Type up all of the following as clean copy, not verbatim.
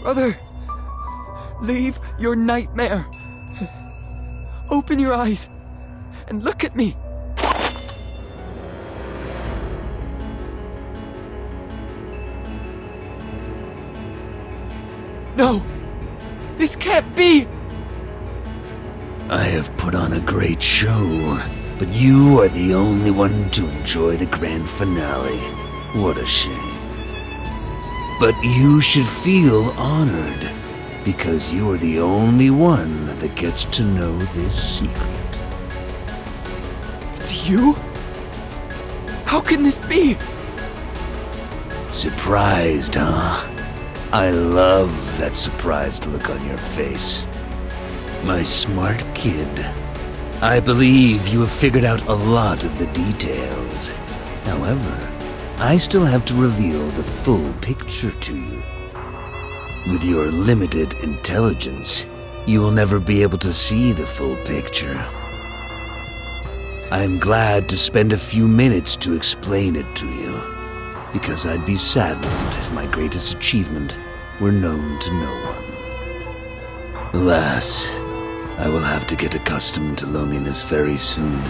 Brother, leave your nightmare. Open your eyes and look at me. No, this can't be. I have put on a great show, but you are the only one to enjoy the grand finale. What a shame. But you should feel honored, because you are the only one that gets to know this secret. It's you? How can this be? Surprised, huh? I love that surprised look on your face. My smart kid. I believe you have figured out a lot of the details. However, I still have to reveal the full picture to you. With your limited intelligence, you will never be able to see the full picture. I am glad to spend a few minutes to explain it to you, because I'd be saddened if my greatest achievement were known to no one. Alas, I will have to get accustomed to loneliness very soon,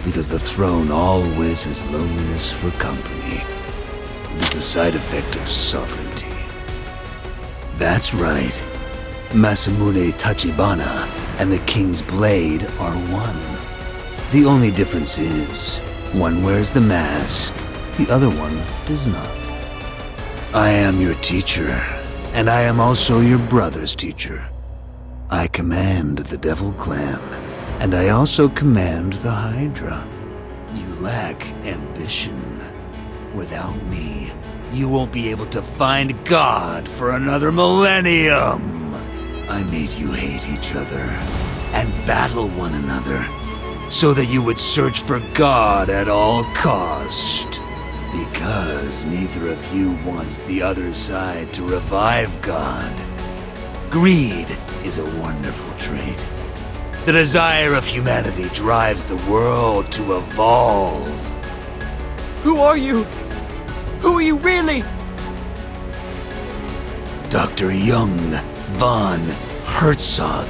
because the throne always has loneliness for company. It is the side effect of sovereignty. That's right. Masamune Tachibana and the King's Blade are one. The only difference is, one wears the mask, the other one does not. I am your teacher, and I am also your brother's teacher. I command the Devil Clan, and I also command the Hydra. You lack ambition. Without me, you won't be able to find God for another millennium. I made you hate each other and battle one another so that you would search for God at all cost. Because neither of you wants the other side to revive God. Greed is a wonderful trait. The desire of humanity drives the world to evolve. Who are you? Who are you really? Dr. Young von Herzog,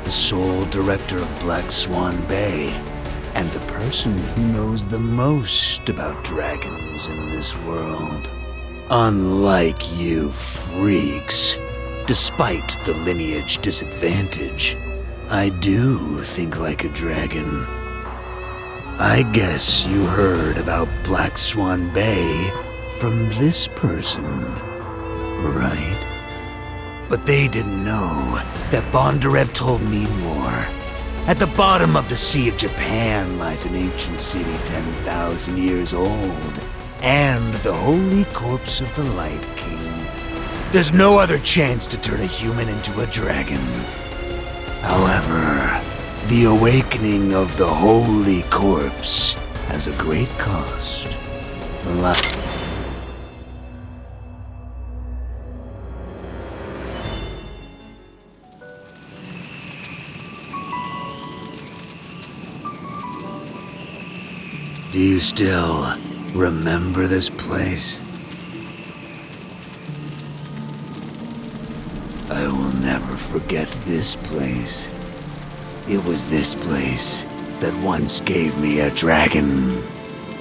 the sole director of Black Swan Bay, and the person who knows the most about dragons in this world. Unlike you freaks, despite the lineage disadvantage, I do think like a dragon. I guess you heard about Black Swan Bay from this person, right? But they didn't know that Bondarev told me more. At the bottom of the Sea of Japan lies an ancient city 10,000 years old, and the holy corpse of the Light King. There's no other chance to turn a human into a dragon. However, the awakening of the holy corpse has a great cost. The Do you still remember this place? I will never forget this place. It was this place that once gave me a dragon.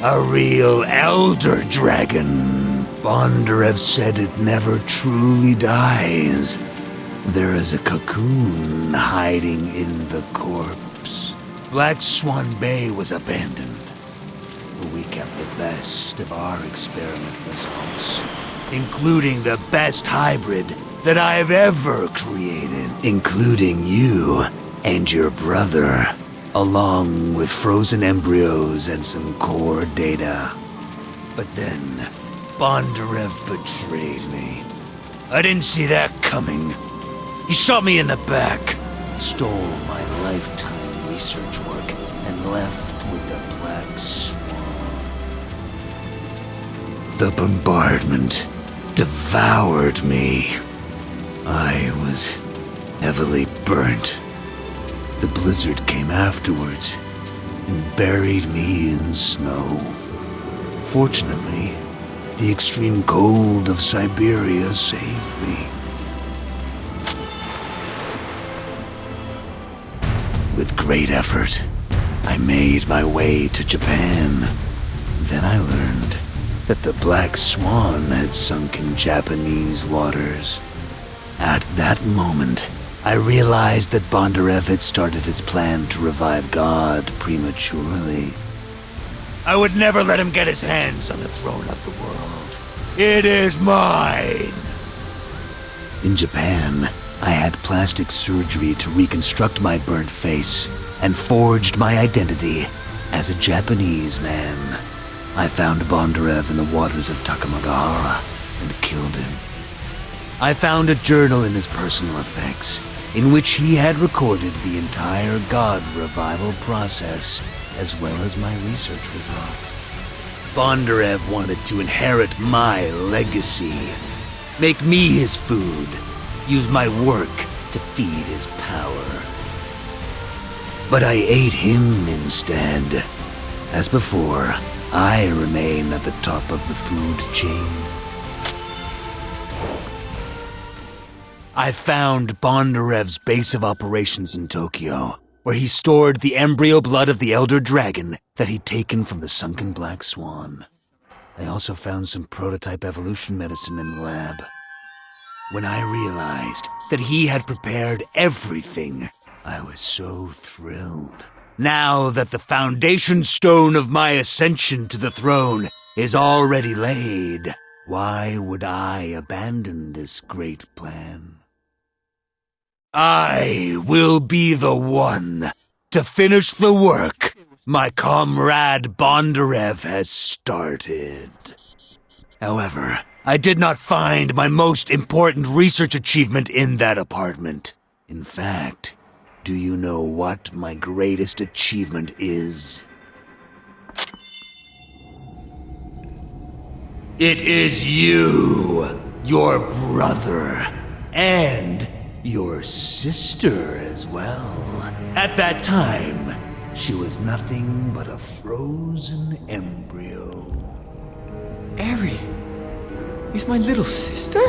A real elder dragon. Bondarev said it never truly dies. There is a cocoon hiding in the corpse. Black Swan Bay was abandoned. But we kept the best of our experiment results, including the best hybrid that I have ever created, including you and your brother, along with frozen embryos and some core data. But then, Bondarev betrayed me. I didn't see that coming. He shot me in the back, stole my lifetime research work, and left with the Black Swan. The bombardment devoured me. I was heavily burnt. The blizzard came afterwards and buried me in snow. Fortunately, the extreme cold of Siberia saved me. With great effort, I made my way to Japan. Then I learned that the black swan had sunk in Japanese waters. At that moment, I realized that Bondarev had started his plan to revive God prematurely. I would never let him get his hands on the throne of the world. It is mine! In Japan, I had plastic surgery to reconstruct my burnt face and forged my identity as a Japanese man. I found Bondarev in the waters of Takamagahara and killed him. I found a journal in his personal effects in which he had recorded the entire God revival process as well as my research results. Bondarev wanted to inherit my legacy, make me his food, use my work to feed his power. But I ate him instead. As before, I remain at the top of the food chain. I found Bondarev's base of operations in Tokyo, where he stored the embryo blood of the Elder Dragon that he'd taken from the sunken black swan. I also found some prototype evolution medicine in the lab. When I realized that he had prepared everything, I was so thrilled. Now that the foundation stone of my ascension to the throne is already laid, why would I abandon this great plan? I will be the one to finish the work my comrade Bondarev has started. However, I did not find my most important research achievement in that apartment. In fact, do you know what my greatest achievement is? It is you, your brother, and your sister as well. At that time, she was nothing but a frozen embryo. Eri is my little sister?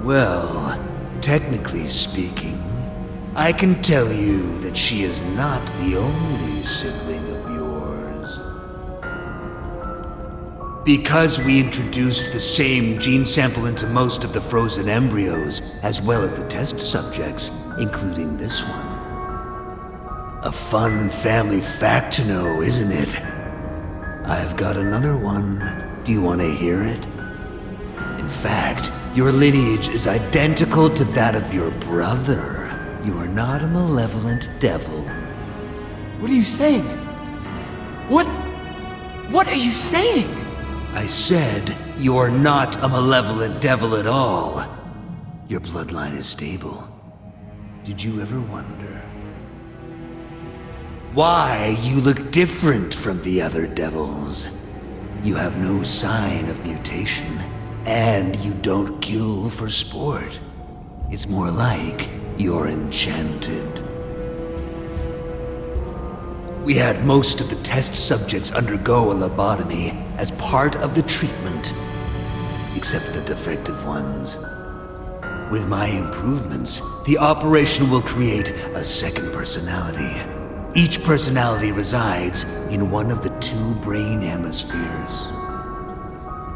Well, technically speaking, I can tell you that she is not the only sibling of yours. Because we introduced the same gene sample into most of the frozen embryos, as well as the test subjects, including this one. A fun family fact to know, isn't it? I've got another one. Do you want to hear it? In fact, your lineage is identical to that of your brother. You are not a malevolent devil. What are you saying? What are you saying? I said you are not a malevolent devil at all. Your bloodline is stable. Did you ever wonder why you look different from the other devils? You have no sign of mutation, and you don't kill for sport. It's more like you're enchanted. We had most of the test subjects undergo a lobotomy as part of the treatment, except the defective ones. With my improvements, the operation will create a second personality. Each personality resides in one of the two brain hemispheres.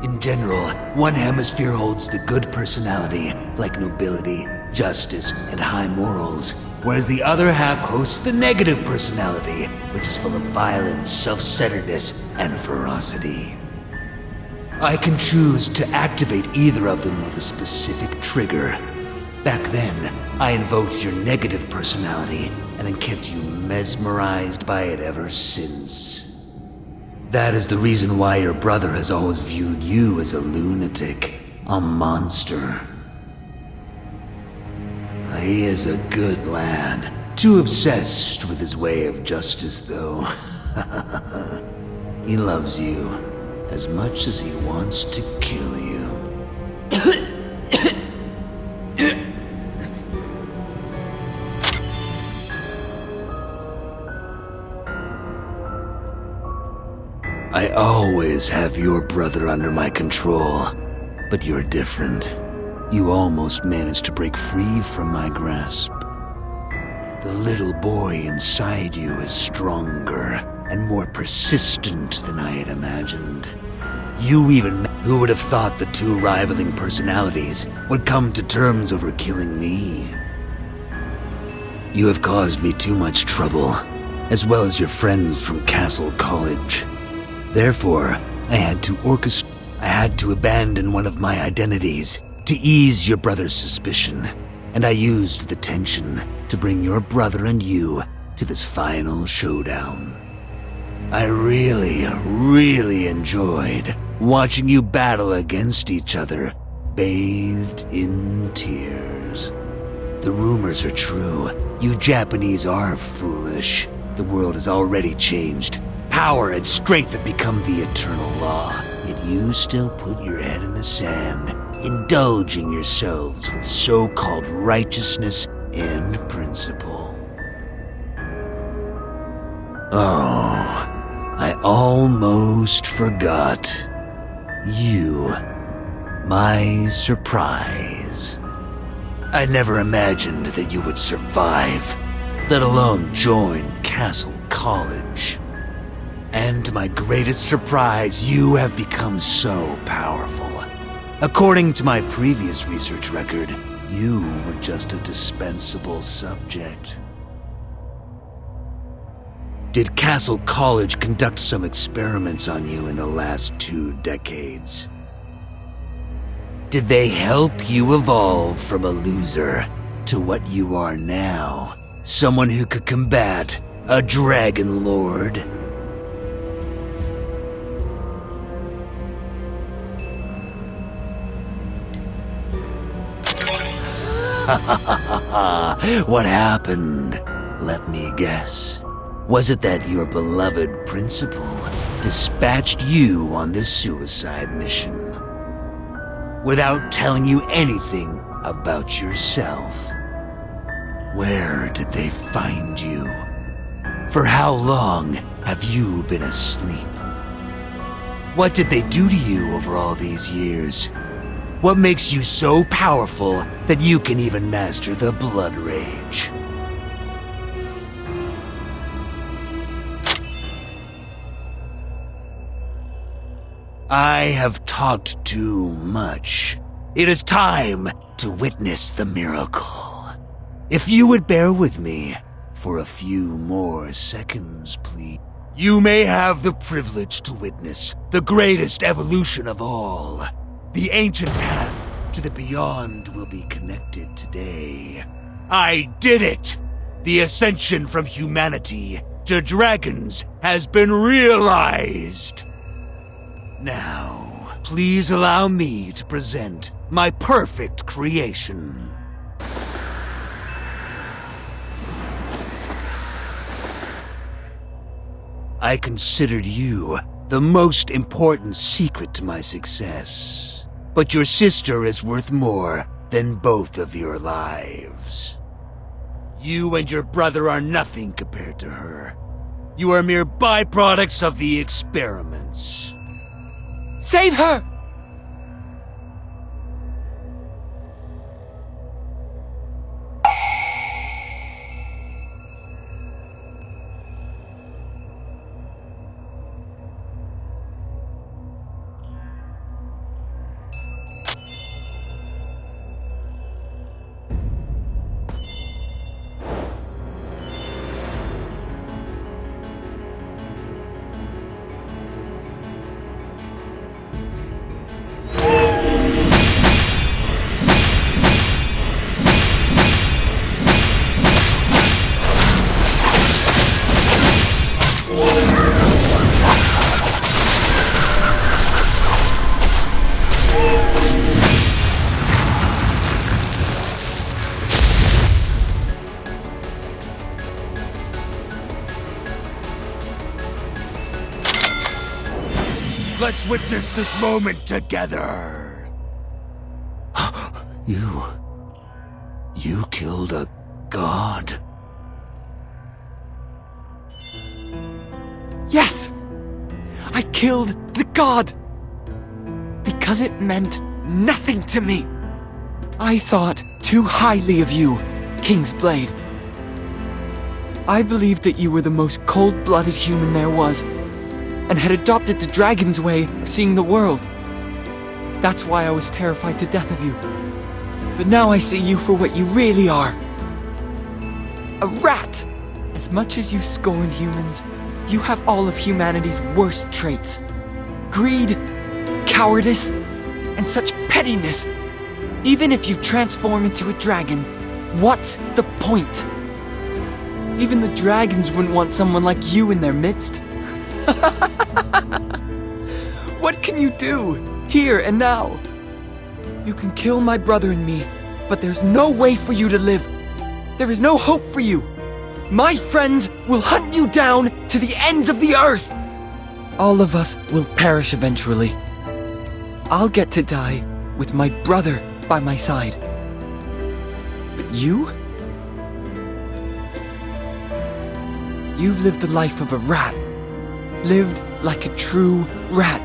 In general, one hemisphere holds the good personality, like nobility, justice, and high morals, whereas the other half hosts the negative personality, which is full of violence, self-centeredness, and ferocity. I can choose to activate either of them with a specific trigger. Back then, I invoked your negative personality, and then kept you mesmerized by it ever since. That is the reason why your brother has always viewed you as a lunatic, a monster. He is a good lad. Too obsessed with his way of justice, though. He loves you as much as he wants to kill you. I always have your brother under my control, but you're different. You almost managed to break free from my grasp. The little boy inside you is stronger and more persistent than I had imagined. Who would have thought the two rivaling personalities would come to terms over killing me? You have caused me too much trouble, as well as your friends from Castle College. Therefore, I had to abandon one of my identities to ease your brother's suspicion, and I used the tension to bring your brother and you to this final showdown. I really enjoyed watching you battle against each other, bathed in tears. The rumors are true. You Japanese are foolish. The world has already changed. Power and strength have become the eternal law. Yet you still put your head in the sand, indulging yourselves with so-called righteousness and principle. Oh, I almost forgot. You, my surprise. I never imagined that you would survive, let alone join Castle College. And to my greatest surprise, you have become so powerful. According to my previous research record, you were just a dispensable subject. Did Castle College conduct some experiments on you in the last 2 decades? Did they help you evolve from a loser to what you are now? Someone who could combat a Dragon Lord? What happened? Let me guess. Was it that your beloved principal dispatched you on this suicide mission without telling you anything about yourself? Where did they find you? For how long have you been asleep? What did they do to you over all these years? What makes you so powerful that you can even master the blood rage? I have talked too much. It is time to witness the miracle. If you would bear with me for a few more seconds, please. You may have the privilege to witness the greatest evolution of all. The ancient path to the beyond will be connected today. I did it! The ascension from humanity to dragons has been realized! Now, please allow me to present my perfect creation. I considered you the most important secret to my success. But your sister is worth more than both of your lives. You and your brother are nothing compared to her. You are mere byproducts of the experiments. Save her! Let's witness this moment together. You killed a god. Yes! I killed the god! Because it meant nothing to me. I thought too highly of you, King's Blade. I believed that you were the most cold-blooded human there was, and had adopted the dragon's way of seeing the world. That's why I was terrified to death of you. But now I see you for what you really are. A rat! As much as you scorn humans, you have all of humanity's worst traits. Greed, cowardice, and such pettiness. Even if you transform into a dragon, what's the point? Even the dragons wouldn't want someone like you in their midst. What can you do, here and now? You can kill my brother and me, but there's no way for you to live. There is no hope for you. My friends will hunt you down to the ends of the earth. All of us will perish eventually. I'll get to die with my brother by my side. But you? You've lived the life of a rat. Lived like a true rat.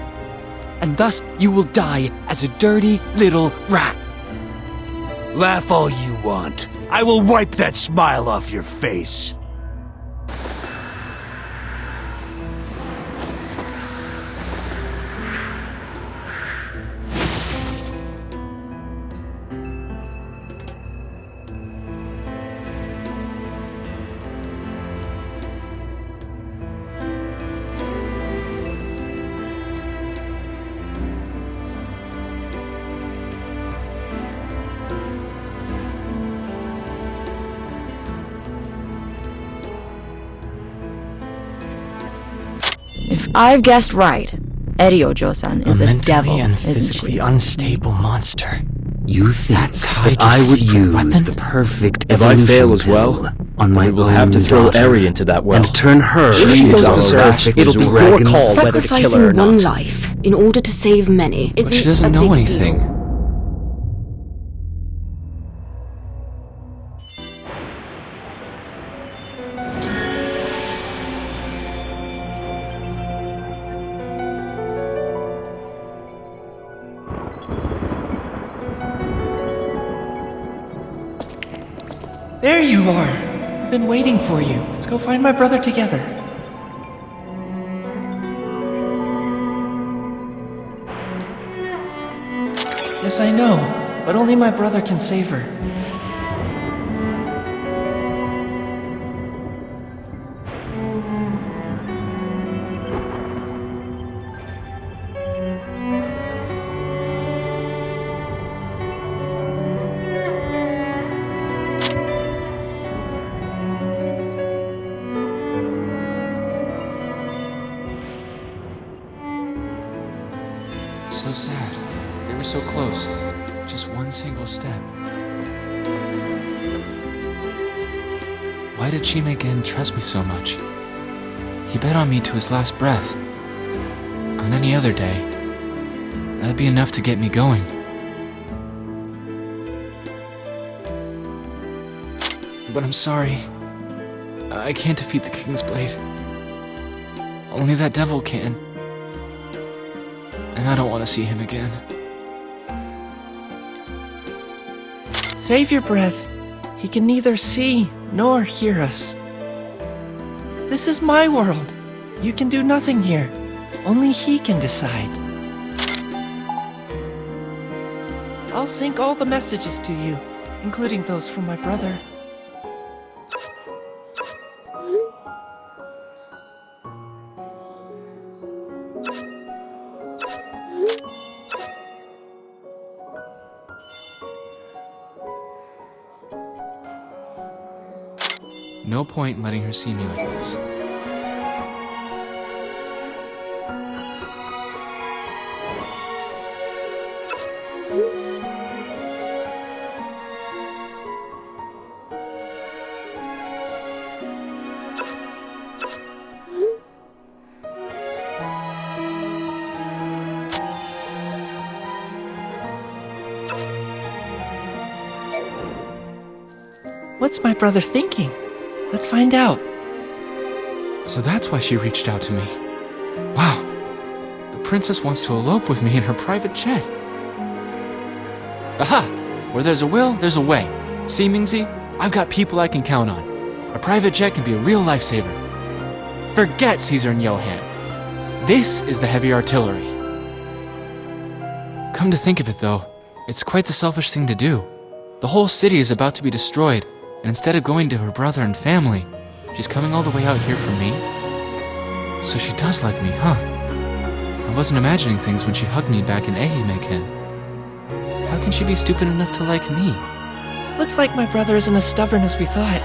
And thus you will die as a dirty little rat. Laugh all you want. I will wipe that smile off your face. If I've guessed right, Eriojo-san is a devil, mentally and isn't physically she? unstable monster. You think That's that Hydra's I would secret use weapon? the perfect If I evolution fail as pill well, on my we'll own have to throw daughter Eri into that well. and turn her If she into goes a berserk, perfect it'll be your dragon? call whether to kill her or Sacrificing one not. life in order to save many isn't But she doesn't a know big anything. deal. There you are! I've been waiting for you. Let's go find my brother together. Yes, I know, but only my brother can save her. So sad. They were so close. Just one single step. Why did Chimegan trust me so much? He bet on me to his last breath. On any other day, that'd be enough to get me going. But I'm sorry. I can't defeat the King's Blade. Only that devil can. And I don't want to see him again. Save your breath. He can neither see nor hear us. This is my world. You can do nothing here. Only he can decide. I'll sync all the messages to you, including those from my brother. No point in letting her see me like this. What's my brother thinking? Let's find out. So that's why she reached out to me. Wow. The princess wants to elope with me in her private jet. Aha! Where there's a will, there's a way. See, Mingzi? I've got people I can count on. A private jet can be a real lifesaver. Forget Caesar and Johann. This is the heavy artillery. Come to think of it though, it's quite the selfish thing to do. The whole city is about to be destroyed, and instead of going to her brother and family, she's coming all the way out here for me? So she does like me, huh? I wasn't imagining things when she hugged me back in Ehimeken. How can she be stupid enough to like me? Looks like my brother isn't as stubborn as we thought.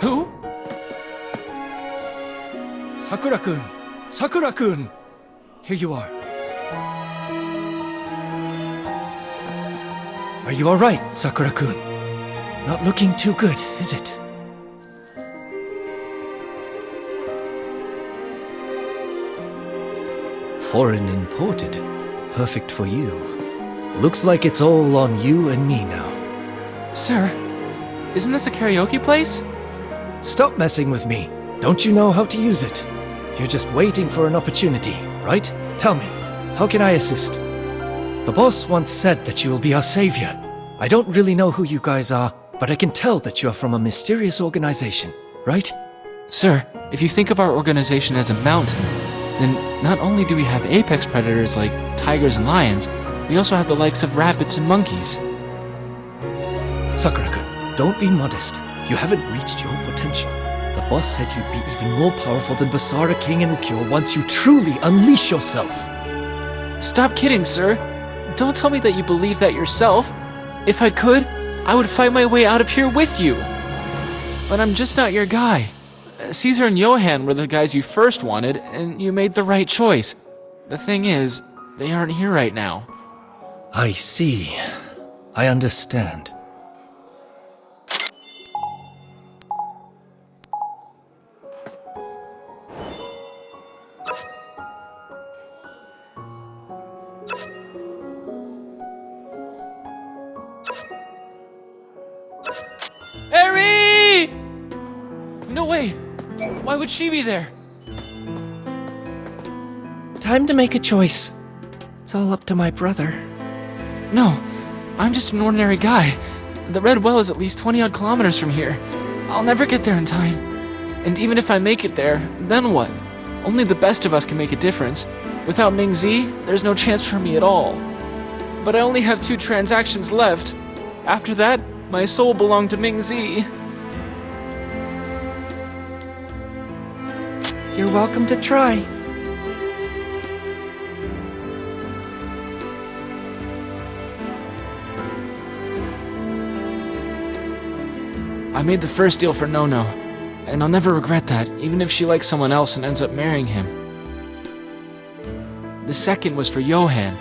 Who? Sakura-kun! Sakura-kun! Here you are. Are you alright, Sakura-kun? Not looking too good, is it? Foreign imported. Perfect for you. Looks like it's all on you and me now. Sir, isn't this a karaoke place? Stop messing with me. Don't you know how to use it? You're just waiting for an opportunity, right? Tell me, how can I assist? The boss once said that you will be our savior. I don't really know who you guys are, but I can tell that you are from a mysterious organization, right? Sir, if you think of our organization as a mountain, then not only do we have apex predators like tigers and lions, we also have the likes of rabbits and monkeys. Sakura-kun, don't be modest. You haven't reached your potential. The boss said you'd be even more powerful than Basara King and Ukyo once you truly unleash yourself. Stop kidding, sir. Don't tell me that you believe that yourself. If I could, I would fight my way out of here with you. But I'm just not your guy. Caesar and Johann were the guys you first wanted, and you made the right choice. The thing is, they aren't here right now. I see. I understand. Eri! No way! Why would she be there? Time to make a choice. It's all up to my brother. No, I'm just an ordinary guy. The Red Well is at least 20-odd kilometers from here. I'll never get there in time. And even if I make it there, then what? Only the best of us can make a difference. Without Ming Zi, there's no chance for me at all. But I only have 2 transactions left. After that, my soul belonged to Ming Zi. You're welcome to try. I made the first deal for No-No, and I'll never regret that, even if she likes someone else and ends up marrying him. The second was for Johann.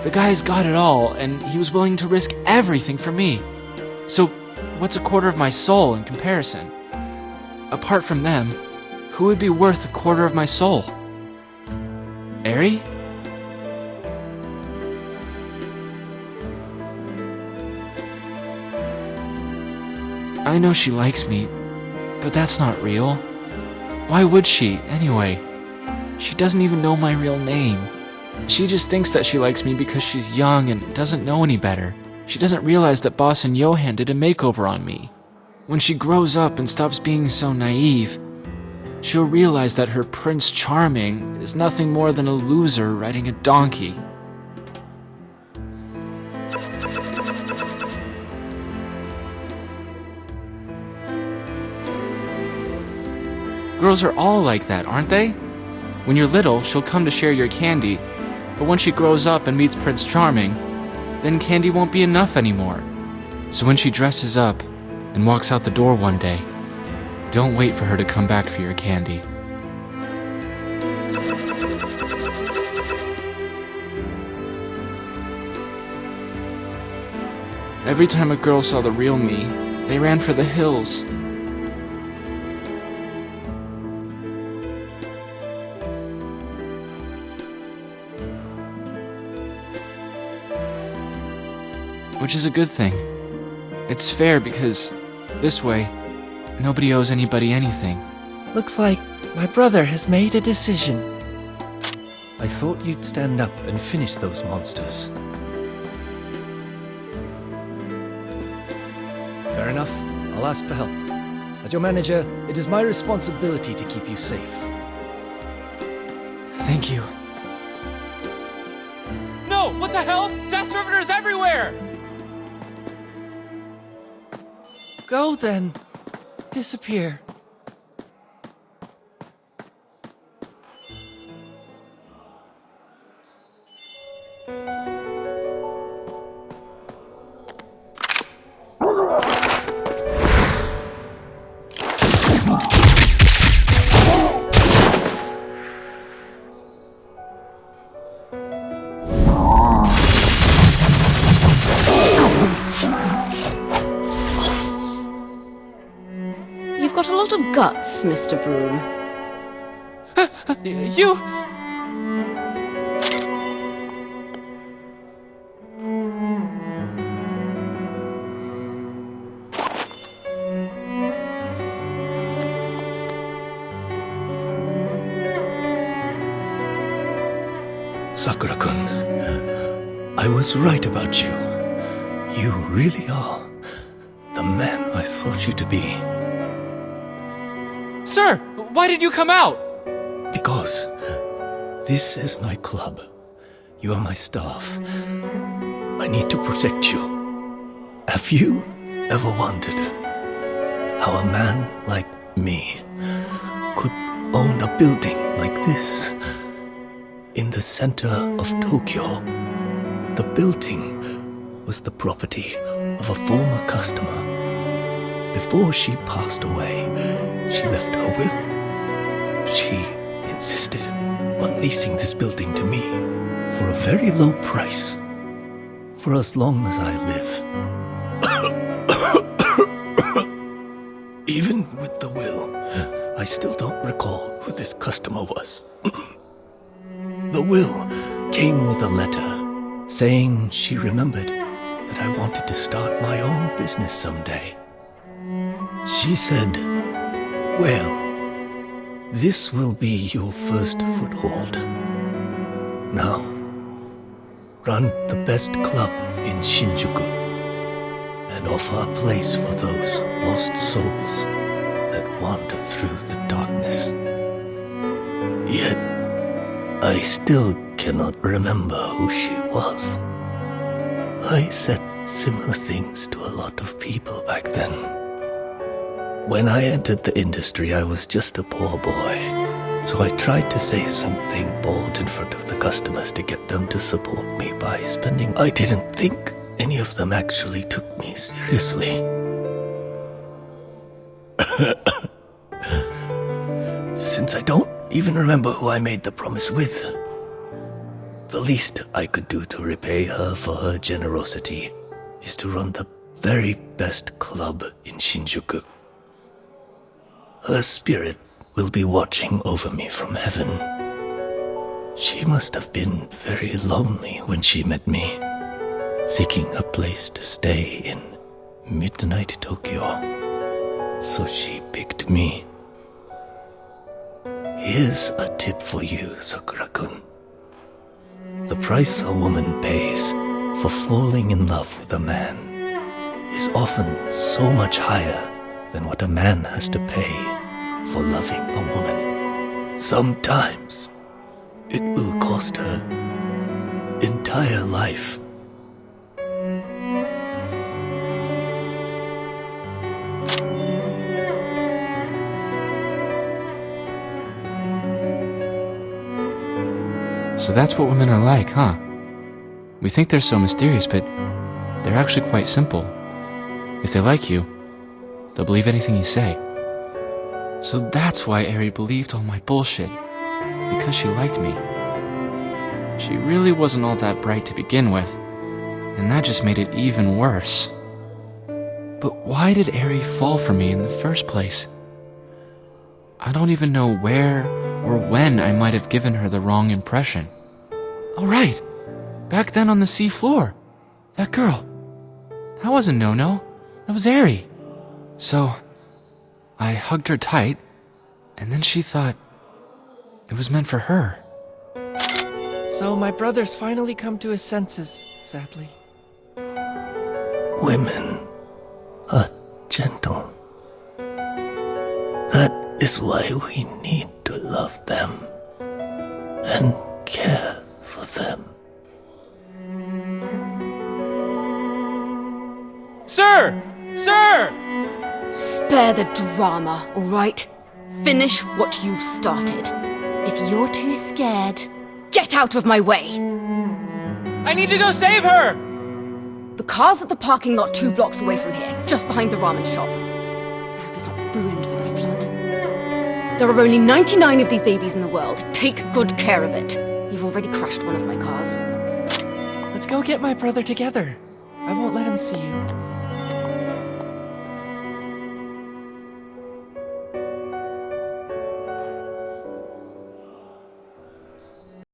The guy's got it all, and he was willing to risk everything for me. So, what's a quarter of my soul in comparison? Apart from them, who would be worth a quarter of my soul? Eri? I know she likes me, but that's not real. Why would she, anyway? She doesn't even know my real name. She just thinks that she likes me because she's young and doesn't know any better. She doesn't realize that Boss and Johann did a makeover on me. When she grows up and stops being so naive, she'll realize that her Prince Charming is nothing more than a loser riding a donkey. Girls are all like that, aren't they? When you're little, she'll come to share your candy, but when she grows up and meets Prince Charming, then candy won't be enough anymore. So when she dresses up and walks out the door one day, don't wait for her to come back for your candy. Every time a girl saw the real me, they ran for the hills. Which is a good thing. It's fair because, this way, nobody owes anybody anything. Looks like my brother has made a decision. I thought you'd stand up and finish those monsters. Fair enough. I'll ask for help. As your manager, it is my responsibility to keep you safe. Thank you. No! What the hell? Death servitors everywhere! Go then. Disappear. You've got a lot of guts, Mr. Broom. You... Sakura-kun, I was right about you. You really are the man I thought you to be. Sir, why did you come out? Because this is my club. You are my staff. I need to protect you. Have you ever wondered how a man like me could own a building like this? In the center of Tokyo, the building was the property of a former customer. Before she passed away, she left her will. She insisted on leasing this building to me for a very low price, for as long as I live. Even with the will, I still don't recall who this customer was. The will came with a letter saying she remembered that I wanted to start my own business someday. She said, "Well, this will be your first foothold. Now, run the best club in Shinjuku and offer a place for those lost souls that wander through the darkness." Yet, I still cannot remember who she was. I said similar things to a lot of people back then. When I entered the industry, I was just a poor boy, so I tried to say something bold in front of the customers to get them to support me by spending. I didn't think any of them actually took me seriously. Since I don't even remember who I made the promise with, the least I could do to repay her for her generosity is to run the very best club in Shinjuku. Her spirit will be watching over me from heaven. She must have been very lonely when she met me, seeking a place to stay in midnight Tokyo. So she picked me. Here's a tip for you, Sakura-kun. The price a woman pays for falling in love with a man is often so much higher than what a man has to pay for loving a woman. Sometimes it will cost her entire life. So that's what women are like, huh? We think they're so mysterious, but they're actually quite simple. If they like you, they'll believe anything you say. So that's why Eri believed all my bullshit. Because she liked me. She really wasn't all that bright to begin with, and that just made it even worse. But why did Eri fall for me in the first place? I don't even know where or when I might have given her the wrong impression. Oh right, back then on the sea floor. That girl. That wasn't No-No, that was Eri. So, I hugged her tight, and then she thought it was meant for her. So my brother's finally come to his senses, sadly. Women are gentle. That is why we need to love them and care for them. Sir! Sir! Spare the drama, alright? Finish what you've started. If you're too scared, get out of my way! I need to go save her! The car's at the parking lot 2 blocks away from here, just behind the ramen shop. I hope it's not ruined by the flood. There are only 99 of these babies in the world. Take good care of it. You've already crashed one of my cars. Let's go get my brother together. I won't let him see you.